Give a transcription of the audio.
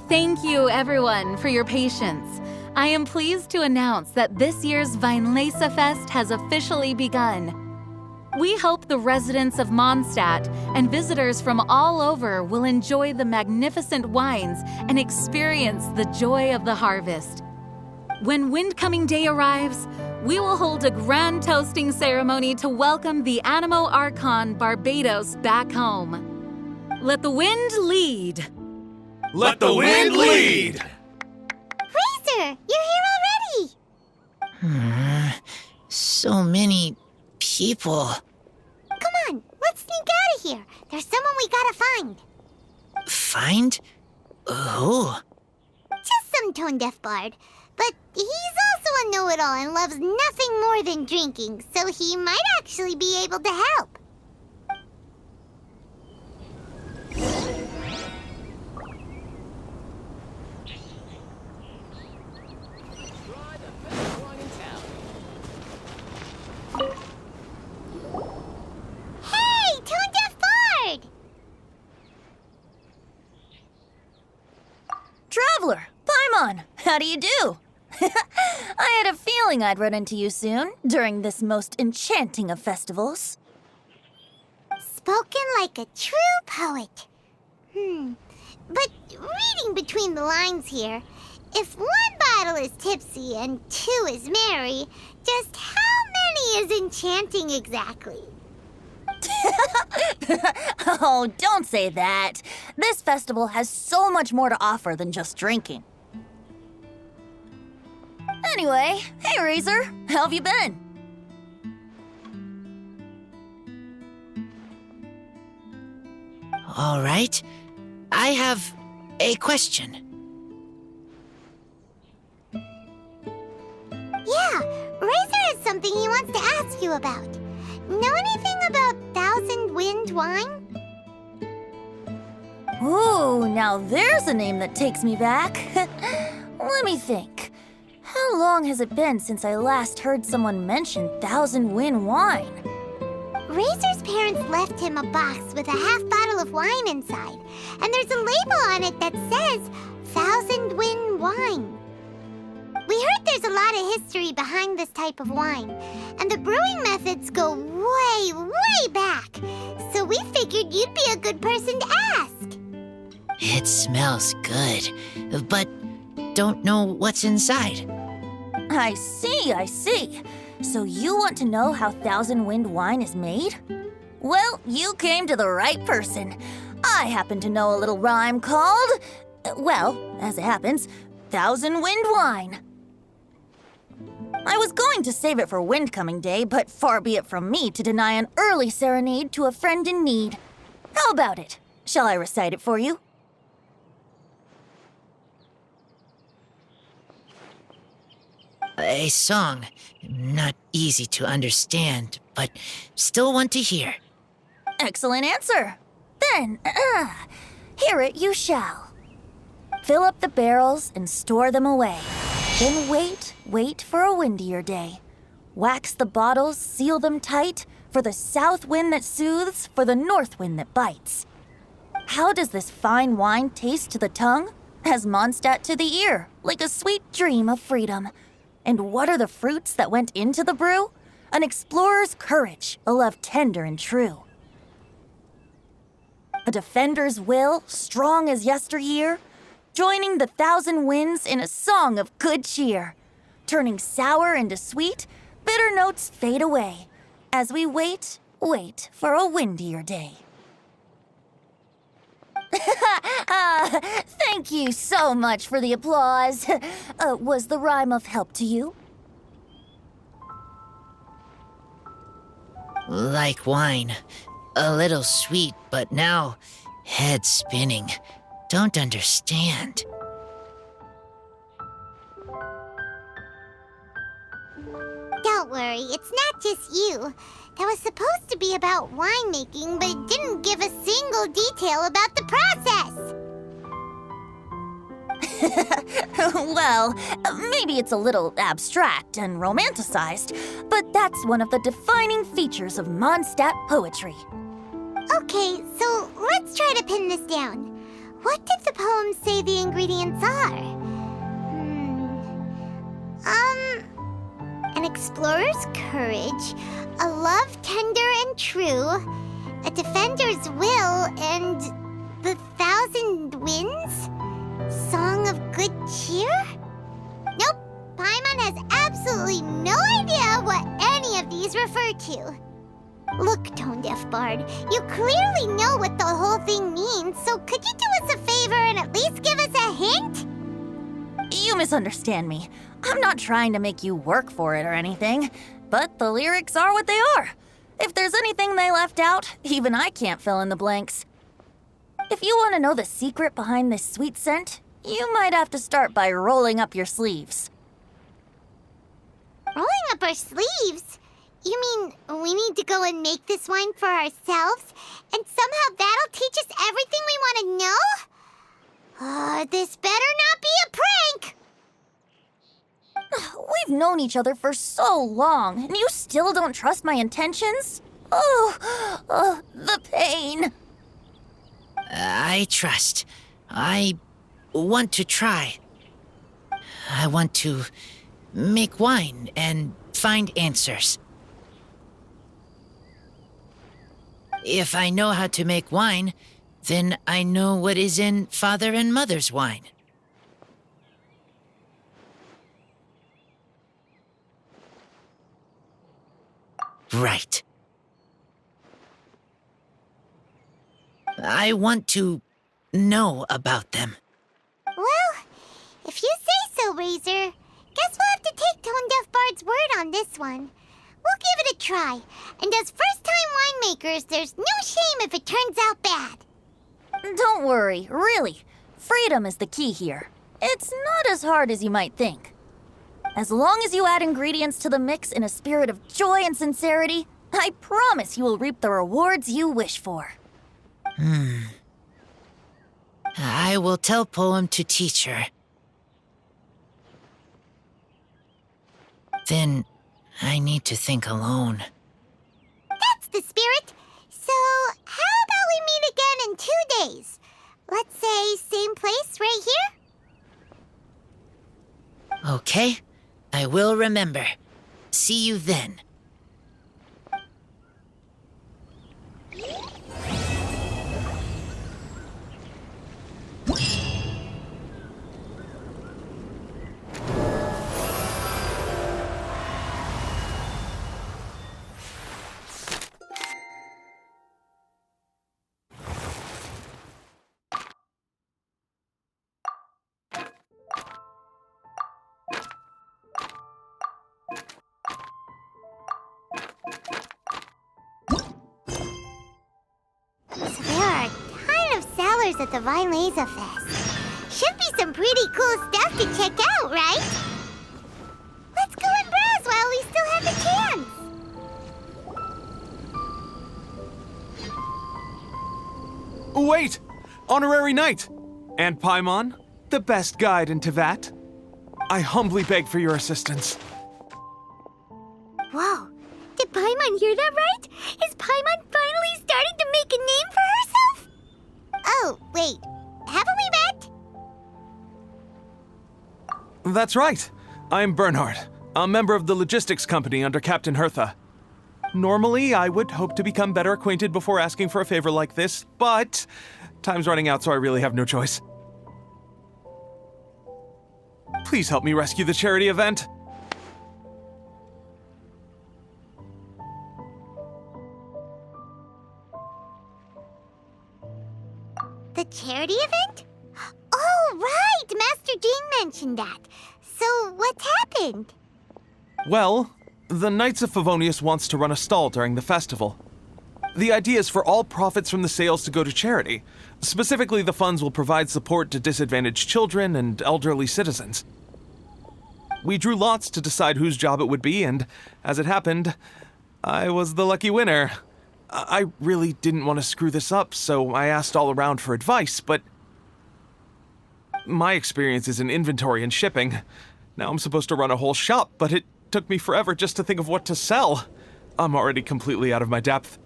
Thank you, everyone, for your patience. I am pleased to announce that this year's Weinlese Fest has officially begun. We hope the residents of Mondstadt and visitors from all over will enjoy the magnificent wines and experience the joy of the harvest. When Windcoming Day arrives, we will hold a grand toasting ceremony to welcome the Animo Archon Barbados back home. Let the wind lead. Let the wind lead! Razor, you're here already! So many people. Come on, let's sneak out of here. There's someone we gotta find. Find? Who? Just some tone-deaf bard. But he's also a know-it-all and loves nothing more than drinking, so he might actually be able to help. Hey, tone-deaf bard! Traveler, Paimon, how do you do? I had a feeling I'd run into you soon, during this most enchanting of festivals. Spoken like a true poet. But reading between the lines here, if one bottle is tipsy and two is merry, just how many is enchanting exactly? Oh, don't say that. This festival has so much more to offer than just drinking. Anyway, hey Razor, how have you been? All right. I have a question. Yeah, Razor has something he wants to ask you about. Know anything about Thousand Wind wine? Ooh, now there's a name that takes me back. Let me think. How long has it been since I last heard someone mention Thousand Wind wine? Razor's parents left him a box with a half bottle of wine inside, and there's a label on it that says Thousand Wind wine. We heard there's a lot of history behind this type of wine, and the brewing methods go way, way back. So we figured you'd be a good person to ask. It smells good, but don't know what's inside. I see. So you want to know how Thousand Wind wine is made? Well, you came to the right person. I happen to know a little rhyme called, well, as it happens, Thousand Wind wine. I was going to save it for Windcoming Day, but far be it from me to deny an early serenade to a friend in need. How about it? Shall I recite it for you? A song. Not easy to understand, but still want to hear. Excellent answer. Then, hear it you shall. Fill up the barrels and store them away. Then wait for a windier day. Wax the bottles, seal them tight, for the south wind that soothes, for the north wind that bites. How does this fine wine taste to the tongue? As Mondstadt to the ear, like a sweet dream of freedom. And what are the fruits that went into the brew? An explorer's courage, a love tender and true. A defender's will, strong as yesteryear, joining the thousand winds in a song of good cheer. Turning sour into sweet, bitter notes fade away, as we wait for a windier day. Thank you so much for the applause. Was the rhyme of help to you? Like wine. A little sweet, but now head spinning. Don't understand. Don't worry, it's not just you. That was supposed to be about winemaking, but it didn't give a single detail about the process. Well, maybe it's a little abstract and romanticized, but that's one of the defining features of Mondstadt poetry. Okay, so let's try to pin this down. What did the poem poems say the ingredients are? An explorer's courage, a love tender and true, a defender's will, and the 1,000 winds? Song of good cheer? Nope, Paimon has absolutely no idea what any of these refer to. Look, tone-deaf bard, you clearly know what the whole thing means, so could you do us a favor and at least give us a hint? You misunderstand me. I'm not trying to make you work for it or anything, but the lyrics are what they are. If there's anything they left out, even I can't fill in the blanks. If you want to know the secret behind this sweet scent, you might have to start by rolling up your sleeves. Rolling up our sleeves? You mean we need to go and make this wine for ourselves, and somehow that'll teach us everything we want to know? This better not be a prank! We've known each other for so long, and you still don't trust my intentions? Oh, the pain. I trust. I want to try. I want to make wine and find answers. If I know how to make wine, then I know what is in Father and Mother's wine. Right. I want to know about them. Well, if you say so, Razor, guess we'll have to take Tone-Deaf Bard's word on this one. We'll give it a try, and as first-time winemakers, there's no shame if it turns out bad. Don't worry, really. Freedom is the key here. It's not as hard as you might think. As long as you add ingredients to the mix in a spirit of joy and sincerity, I promise you will reap the rewards you wish for. I will tell Poem to teach her. Then I need to think alone. That's the spirit. So, how about we meet again in 2 days? Let's say same place right here? Okay, I will remember. See you then. So there are a ton of sellers at the Vinelaza Fest. Should be some pretty cool stuff to check out, right? Let's go and browse while we still have the chance. Wait! Honorary Knight! And Paimon, the best guide in Tevat. I humbly beg for your assistance. Whoa, did Paimon hear that right? Is Paimon finally starting to make a name for herself? Oh, wait, haven't we met? That's right. I'm Bernhard, a member of the logistics company under Captain Hertha. Normally, I would hope to become better acquainted before asking for a favor like this, but time's running out, so I really have no choice. Please help me rescue the charity event. The charity event? Oh, right! Master Jean mentioned that. So, what's happened? Well, the Knights of Favonius wants to run a stall during the festival. The idea is for all profits from the sales to go to charity. Specifically, the funds will provide support to disadvantaged children and elderly citizens. We drew lots to decide whose job it would be, and as it happened, I was the lucky winner. I really didn't want to screw this up, so I asked all around for advice, but my experience is in inventory and shipping. Now I'm supposed to run a whole shop, but it took me forever just to think of what to sell. I'm already completely out of my depth.